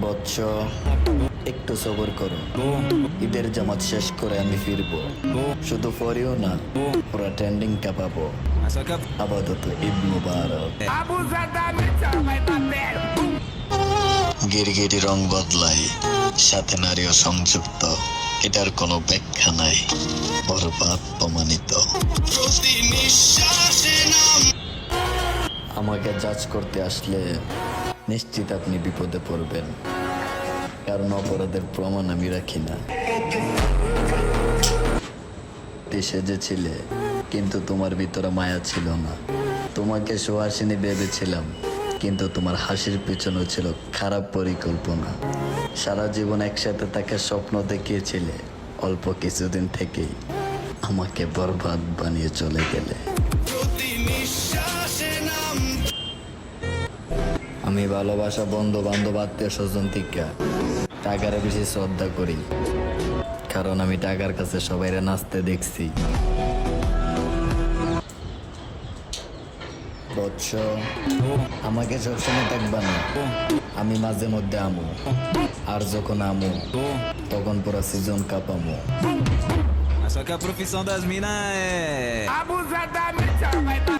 বৎস, একটু সবর করো। ঈদের জামাত শেষ করে আমি ফিরবো। শুধু ফরিও না, পুরা ট্রেন্ডিংটা পাবো। আপাতত ঈদ মুবারক। গিরগিটি রং বদলাই, সাথে নারীও সংযুক্ত। এটার কোনো ব্যাখ্যা নাই, বরবাদ প্রমাণিত। আমাকে জাজ করতে আসলে নিশ্চিত আপনি বিপদে পড়বেন, কারণ অপরাধের প্রমাণ আমি রাখি না। সেজেছিলে, কিন্তু তোমার ভিতরে মায়া ছিল না। তোমাকে সুহাসিনী ভেবেছিলাম, কিন্তু তোমার হাসির পিছনে ছিল খারাপ পরিকল্পনা। সারা জীবন একসাথে তাকে স্বপ্ন দেখিয়েছিলে, অল্প কিছুদিন থেকেই আমাকে বরবাদ বানিয়ে চলে গেলে। আমি ভালোবাসা, বন্ধু বান্ধব, আত্মীয় স্বজন থেকে টাকার বেশি শ্রদ্ধা করি, কারণ আমি টাকার কাছে সবাইরে নাচতে দেখছি। বৎস, আমাকে সবসময় থাকবা না। আমি মাঝে মধ্যে আমু, আর যখন আমু তখন পুরো season কাপামু। Só que a profissão das minas é. Abusadamente, vai dar